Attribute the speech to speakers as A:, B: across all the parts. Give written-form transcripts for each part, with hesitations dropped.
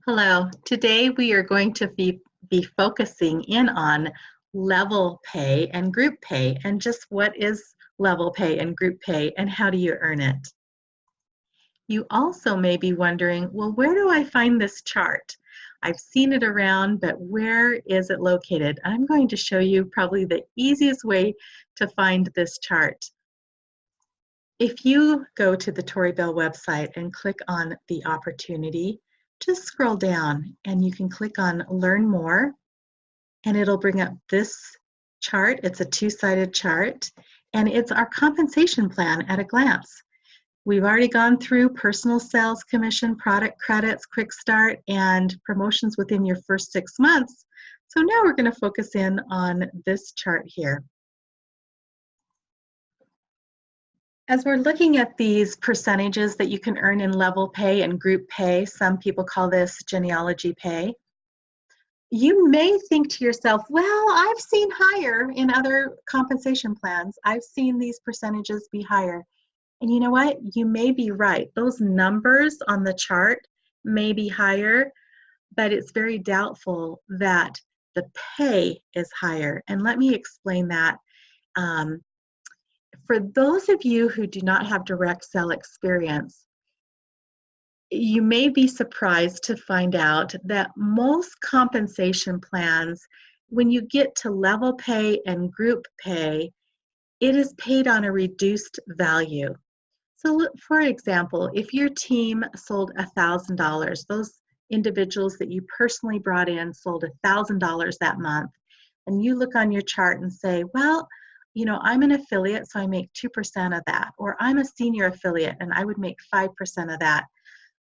A: Hello. Today we are going to be focusing in on level pay and group pay and just what is level pay and group pay and how do you earn it. You also may be wondering, well, where do I find this chart? I've seen it around, but where is it located? I'm going to show you probably the easiest way to find this chart. If you go to the Tori Belle website and click on the opportunity, just scroll down and you can click on Learn More, and it'll bring up this chart. It's a two-sided chart, and it's our compensation plan at a glance. We've already gone through personal sales commission, product credits, quick start, and promotions within your first 6 months. So now we're going to focus in on this chart here. As we're looking at these percentages that you can earn in level pay and group pay, some people call this genealogy pay, you may think to yourself, well, I've seen higher in other compensation plans. I've seen these percentages be higher. And you know what? You may be right. Those numbers on the chart may be higher, but it's very doubtful that the pay is higher. And let me explain that. For those of you who do not have direct sell experience, you may be surprised to find out that most compensation plans, when you get to level pay and group pay, it is paid on a reduced value. So for example, if your team sold $1,000, those individuals that you personally brought in sold $1,000 that month, and you look on your chart and say, well, you know, I'm an affiliate, so I make 2% of that, or I'm a senior affiliate and I would make 5% of that.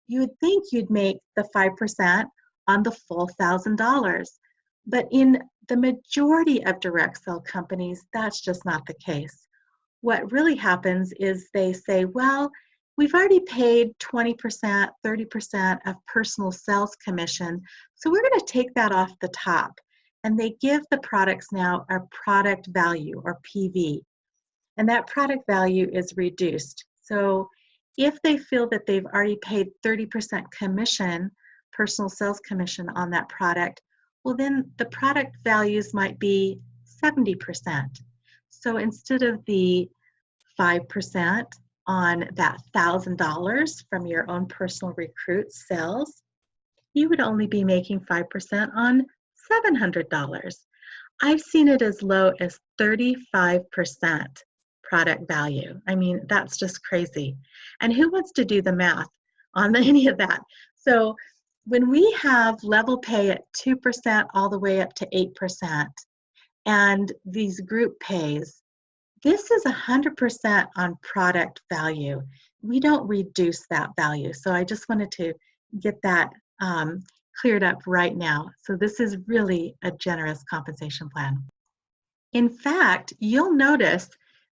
A: You would think you'd make the 5% on the full $1,000. But in the majority of direct sell companies, that's just not the case. What really happens is they say, well, we've already paid 20%, 30% of personal sales commission, so we're going to take that off the top. And they give the products now a product value, or PV. And that product value is reduced. So if they feel that they've already paid 30% commission, personal sales commission on that product, well then the product values might be 70%. So instead of the 5% on that $1,000 from your own personal recruit sales, you would only be making 5% on $700. I've seen it as low as 35% product value. I mean, that's just crazy. And who wants to do the math on any of that? So when we have level pay at 2% all the way up to 8%, and these group pays, this is 100% on product value. We don't reduce that value. So I just wanted to get that cleared up right now. So this is really a generous compensation plan. In fact, you'll notice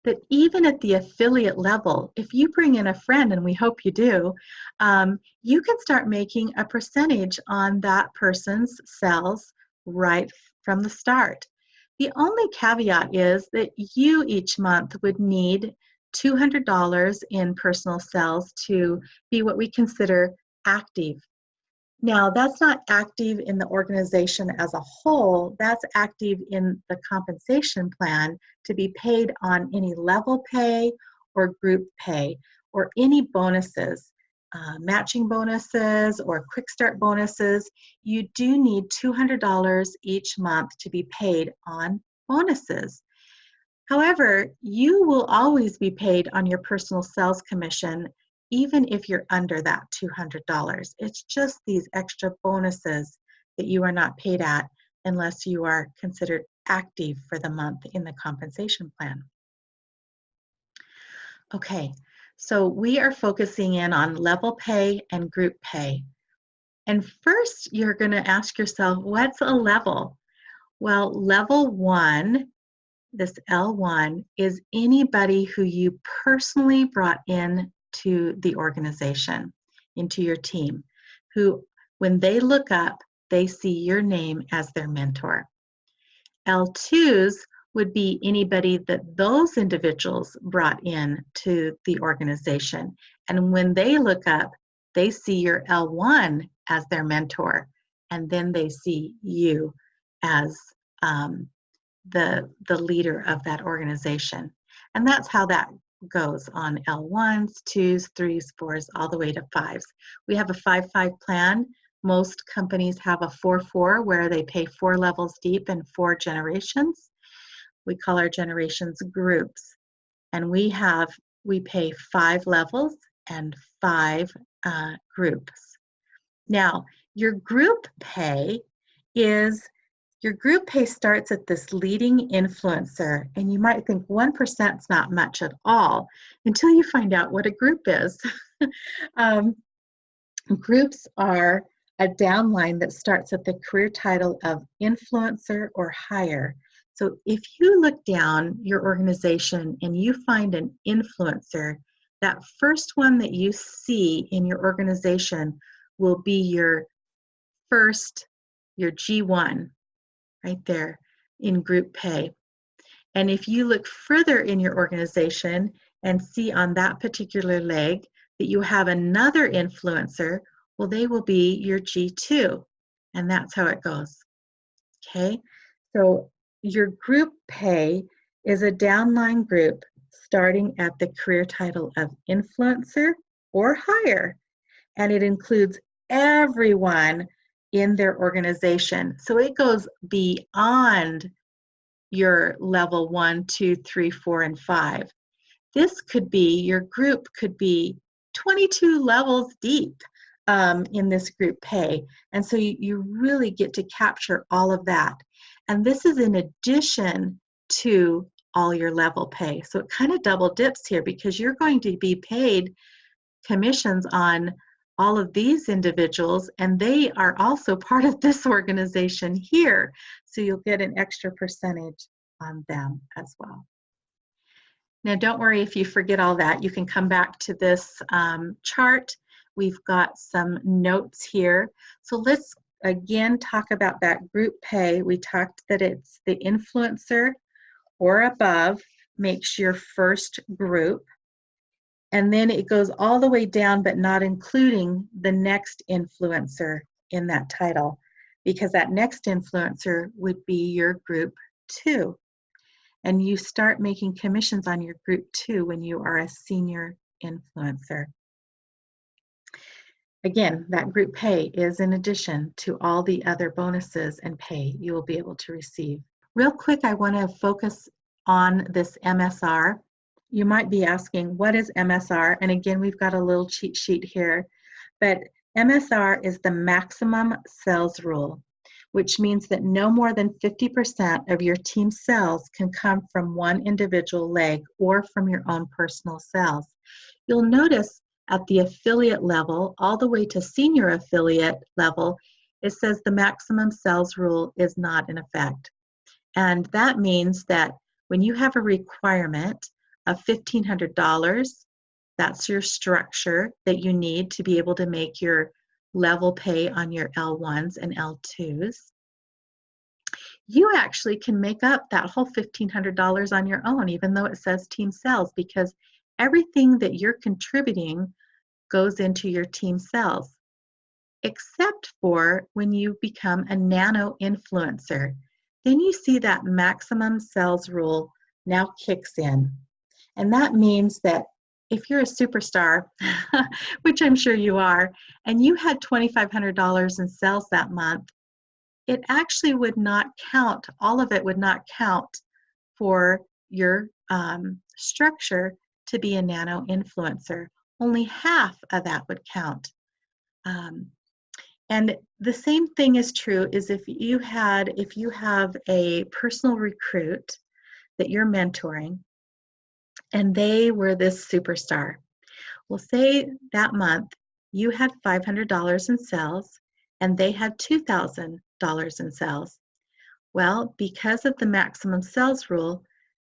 A: that even at the affiliate level, if you bring in a friend, and we hope you do, you can start making a percentage on that person's sales right from the start. The only caveat is that you each month would need $200 in personal sales to be what we consider active. Now, that's not active in the organization as a whole, that's active in the compensation plan to be paid on any level pay or group pay or any bonuses, matching bonuses or quick start bonuses. You do need $200 each month to be paid on bonuses. However, you will always be paid on your personal sales commission even if you're under that $200. It's just these extra bonuses that you are not paid at unless you are considered active for the month in the compensation plan. Okay, so we are focusing in on level pay and group pay. And first, you're going to ask yourself, what's a level? Well, level 1, this L1, is anybody who you personally brought in to the organization, into your team, who, when they look up, they see your name as their mentor. L2s would be anybody that those individuals brought in to the organization. And when they look up, They see your L1 as their mentor, and then they see you as the leader of that organization. And that's how that goes on L1s, 2s, 3s, 4s, all the way to 5s. We have a 5-5 plan. Most companies have a 4-4 where they pay 4 levels deep and 4 generations. We call our generations groups. And we pay 5 levels and 5 groups. Now, your group pay starts at this leading influencer, and you might think 1% is not much at all until you find out what a group is. Groups are a downline that starts at the career title of influencer or higher. So if you look down your organization and you find an influencer, that first one that you see in your organization will be your G1, right there in group pay. And if you look further in your organization and see on that particular leg that you have another influencer, well, they will be your G2. And that's how it goes. Okay, so your group pay is a downline group starting at the career title of influencer or higher, and it includes everyone in their organization. So it goes beyond your level 1, 2, 3, 4, and 5. Your group could be 22 levels deep in this group pay. And so you really get to capture all of that. And this is in addition to all your level pay. So it kind of double dips here because you're going to be paid commissions on all of these individuals, and they are also part of this organization here. So you'll get an extra percentage on them as well. Now, don't worry if you forget all that. You can come back to this chart. We've got some notes here. So let's again talk about that group pay. We talked that it's the influencer or above makes your first group. And then it goes all the way down, but not including the next influencer in that title, because that next influencer would be your group 2. And you start making commissions on your group 2 when you are a senior influencer. Again, that group pay is in addition to all the other bonuses and pay you will be able to receive. Real quick, I want to focus on this MSR. You might be asking, what is MSR? And again, we've got a little cheat sheet here. But MSR is the maximum sales rule, which means that no more than 50% of your team sales can come from one individual leg or from your own personal sales. You'll notice at the affiliate level, all the way to senior affiliate level, it says the maximum sales rule is not in effect. And that means that when you have a requirement of $1,500, that's your structure that you need to be able to make your level pay on your L1s and L2s. You actually can make up that whole $1,500 on your own, even though it says team sales, because everything that you're contributing goes into your team sales, except for when you become a nano influencer. Then you see that maximum sales rule now kicks in. And that means that if you're a superstar, which I'm sure you are, and you had $2,500 in sales that month, it actually would not count, all of it would not count for your structure to be a nano influencer. Only half of that would count. And the same thing is true is if you have a personal recruit that you're mentoring and they were this superstar. Well, say that month you had $500 in sales and they had $2,000 in sales. Well, because of the maximum sales rule,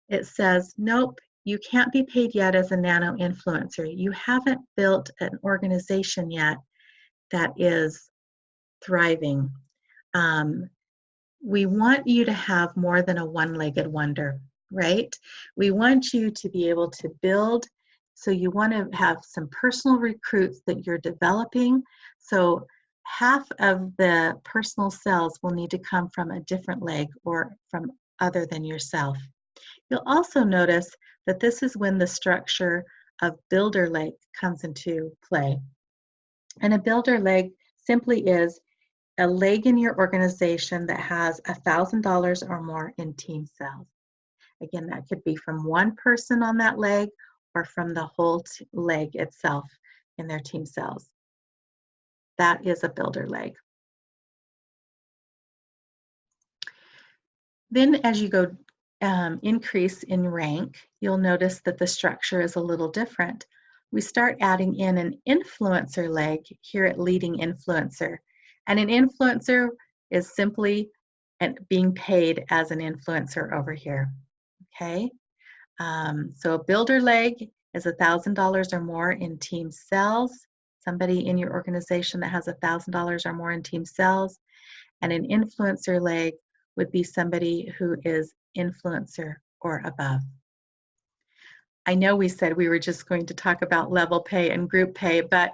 A: it says, nope, you can't be paid yet as a nano influencer. You haven't built an organization yet that is thriving. We want you to have more than a one-legged wonder, right? We want you to be able to build So you want to have some personal recruits that you're developing. So half of the personal sales will need to come from a different leg or from other than yourself. You'll also notice that this is when the structure of builder leg comes into play. And a builder leg simply is a leg in your organization that has $1,000 or more in team sales. Again, that could be from one person on that leg or from the whole leg itself in their team sales. That is a builder leg. Then as you go increase in rank, you'll notice that the structure is a little different. We start adding in an influencer leg here at leading influencer. And an influencer is simply being paid as an influencer over here. Okay, so a builder leg is $1,000 or more in team sales. Somebody in your organization that has $1,000 or more in team sales. And an influencer leg would be somebody who is influencer or above. I know we said we were just going to talk about level pay and group pay, but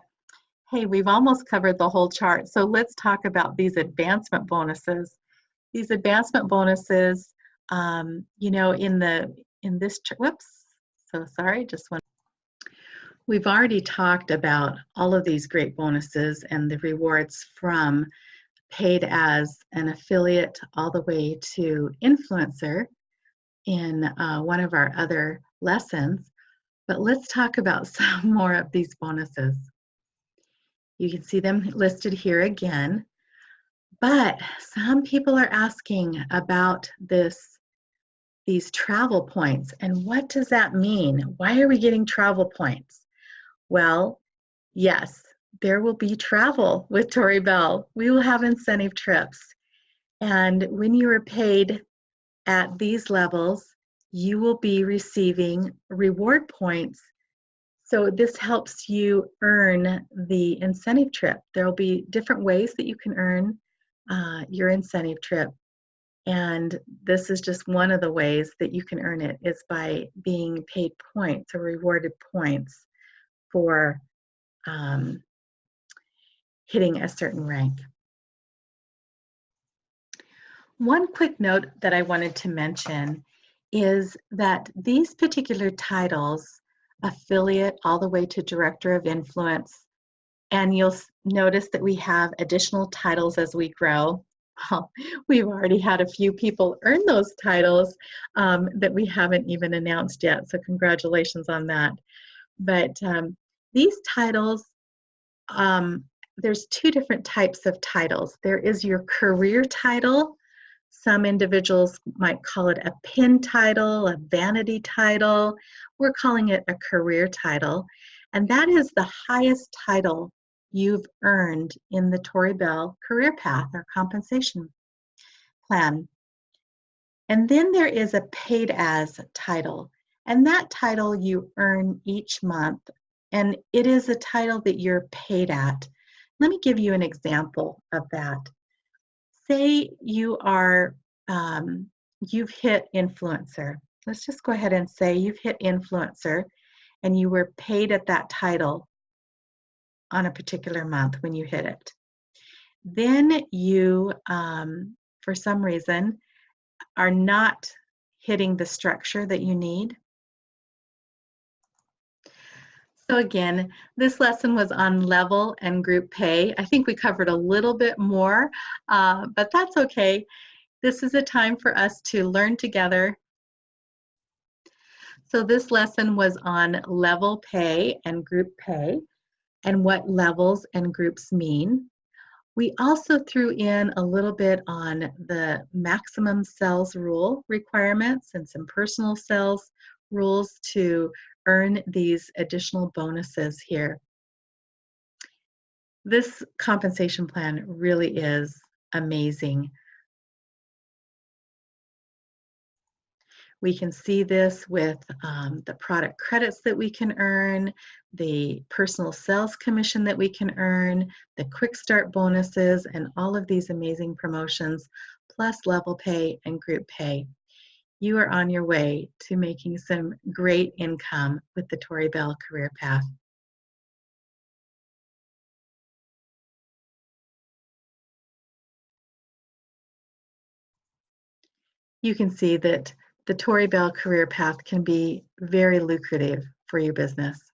A: hey, we've almost covered the whole chart. So let's talk about these advancement bonuses. These advancement bonuses, you know, in this, whoops, so sorry, just one. We've already talked about all of these great bonuses and the rewards from paid as an affiliate all the way to influencer in one of our other lessons. But let's talk about some more of these bonuses. You can see them listed here again. But some people are asking about these travel points, and what does that mean? Why are we getting travel points? Well, yes, there will be travel with Tori Belle. We will have incentive trips. And when you are paid at these levels, you will be receiving reward points. So this helps you earn the incentive trip. There will be different ways that you can earn your incentive trip. And this is just one of the ways that you can earn it, is by being paid points or rewarded points for hitting a certain rank. One quick note that I wanted to mention is that these particular titles, affiliate all the way to director of influence, and you'll notice that we have additional titles as we grow. Well, we've already had a few people earn those titles that we haven't even announced yet, so congratulations on that. But these titles, there's two different types of titles. There is your career title. Some individuals might call it a pin title, a vanity title. We're calling it a career title. And that is the highest title you've earned in the Tori Belle career path or compensation plan. And then there is a paid as title. And that title you earn each month. And it is a title that you're paid at. Let me give you an example of that. Say you are, you've hit influencer. Let's just go ahead and say you've hit influencer and you were paid at that title on a particular month when you hit it. Then you, for some reason, are not hitting the structure that you need. So again, this lesson was on level and group pay. I think we covered a little bit more, but that's okay. This is a time for us to learn together. So this lesson was on level pay and group pay and what levels and groups mean. We also threw in a little bit on the maximum sales rule requirements and some personal sales rules to earn these additional bonuses here. This compensation plan really is amazing. We can see this with the product credits that we can earn, the personal sales commission that we can earn, the quick start bonuses, and all of these amazing promotions, plus level pay and group pay. you are on your way to making some great income with the Tori Belle career path. You can see that the Tori Belle career path can be very lucrative for your business.